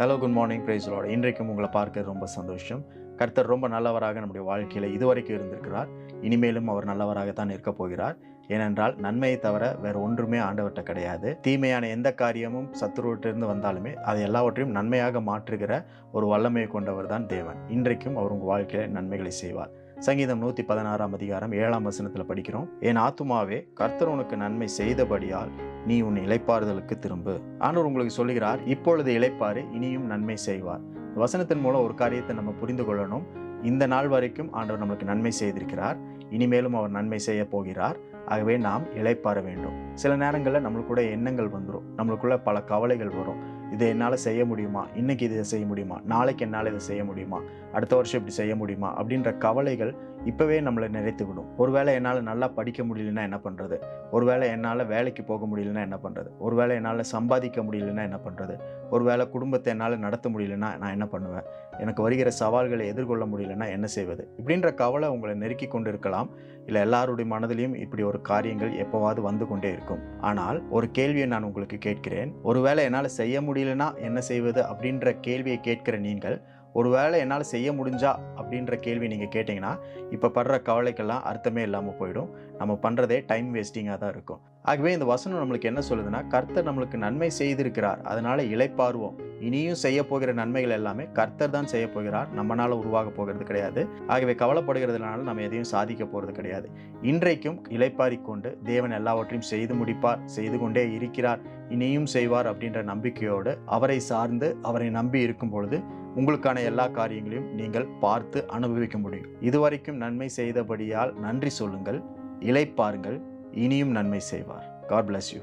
Hello, good morning, praise Lord. இன்றைக்கும் உங்களை பார்க்க ரொம்ப சந்தோஷம். கர்த்தர் ரொம்ப நல்லவராக நம்முடைய வாழ்க்கையில் இதுவரைக்கும் இருந்திருக்கிறார். இனிமேலும் அவர் நல்லவராகத்தான் இருக்க போகிறார். ஏனென்றால் நன்மையை தவிர வேறு ஒன்றுமே ஆண்டவர்கிட்ட கிடையாது. தீமையான எந்த காரியமும் சத்துருவிட்டிருந்து வந்தாலுமே அதை எல்லாவற்றையும் நன்மையாக மாற்றுகிற ஒரு வல்லமையை கொண்டவர் தான் தேவன். இன்றைக்கும் அவர் உங்கள் வாழ்க்கையில் நன்மைகளை செய்வார். சங்கீதம் 116 அதிகாரம் 7 வசனத்தில் படிக்கிறோம், என் ஆத்துமாவே கர்த்தர் உனக்கு நன்மை செய்தபடியால் நீ உன் இளைப்பாறுதலுக்கு திரும்பு. ஆண்டவர் உங்களுக்கு சொல்லுகிறார், இப்பொழுது இளைப்பாறு, இனியும் நன்மை செய்வார். வசனத்தின் மூலம் ஒரு காரியத்தை நம்ம புரிந்து கொள்ளணும். இந்த நாள் வரைக்கும் ஆண்டவர் நம்மளுக்கு நன்மை செய்திருக்கிறார், இனிமேலும் அவர் நன்மை செய்ய போகிறார். ஆகவே நாம் இளைப்பாற வேண்டும். சில நேரங்களில் நம்மளுக்குள்ள எண்ணங்கள் வந்துடும், நம்மளுக்குள்ள பல கவலைகள் வரும். இதை என்னால் செய்ய முடியுமா, இன்னைக்கு இதை செய்ய முடியுமா, நாளைக்கு என்னால் இதை செய்ய முடியுமா, அடுத்த வருஷம் இப்படி செய்ய முடியுமா அப்படின்ற கவலைகள் இப்போவே நம்மளை நிறைத்து விடும். ஒருவேளை என்னால் நல்லா படிக்க முடியலன்னா என்ன பண்ணுறது, ஒருவேளை என்னால் வேலைக்கு போக முடியலன்னா என்ன பண்ணுறது, ஒருவேளை என்னால் சம்பாதிக்க முடியலன்னா என்ன பண்ணுறது, ஒருவேளை குடும்பத்தை என்னால் நடத்த முடியலன்னா நான் என்ன பண்ணுவேன், எனக்கு வருகிற சவால்களை எதிர்கொள்ள முடியலன்னா என்ன செய்வது, இப்படின்ற கவலை உங்களை நெருக்கி கொண்டு இருக்கலாம். இல்லை எல்லாருடைய மனதிலையும் இப்படி ஒரு காரியங்கள் எப்போவாது வந்து கொண்டே இருக்கும். ஆனால் ஒரு கேள்வியை நான் உங்களுக்கு கேட்கிறேன். ஒருவேளை என்னால் செய்ய முடியலன்னா என்ன செய்வது அப்படின்ற கேள்வியை கேட்கிற நீங்கள், ஒருவேளை என்னால் செய்ய முடிஞ்சா அப்படின்ற கேள்வி நீங்கள் கேட்டிங்கன்னா இப்போ படுற கவலைக்கெல்லாம் அர்த்தமே இல்லாமல் போயிடும். நம்ம பண்ணுறதே டைம் வேஸ்டிங்காக தான் இருக்கும். ஆகவே இந்த வசனம் நம்மளுக்கு என்ன சொல்லுதுன்னா, கர்த்தர் நம்மளுக்கு நன்மை செய்திருக்கிறார், அதனால் இளைப்பாறுவோம். இனியும் செய்ய போகிற நன்மைகள் எல்லாமே கர்த்தர் தான் செய்ய போகிறார், நம்மளால் உருவாக போகிறது கிடையாது. ஆகவே கவலைப்படுகிறதுனால நம்ம எதையும் சாதிக்க போகிறது கிடையாது. இன்றைக்கும் இளைப்பாறிக்கொண்டு தேவன் எல்லாவற்றையும் செய்து முடிப்பார், செய்து கொண்டே இருக்கிறார், இனியும் செய்வார் அப்படின்ற நம்பிக்கையோடு அவரை சார்ந்து அவரை நம்பி இருக்கும் பொழுது உங்களுக்கான எல்லா காரியங்களையும் நீங்கள் பார்த்து அனுபவிக்க முடியும். இதுவரைக்கும் நன்மை செய்தபடியால் நன்றி சொல்லுங்கள், இளைப்பாருங்கள், இனியும் நன்மை செய்வார். God bless you.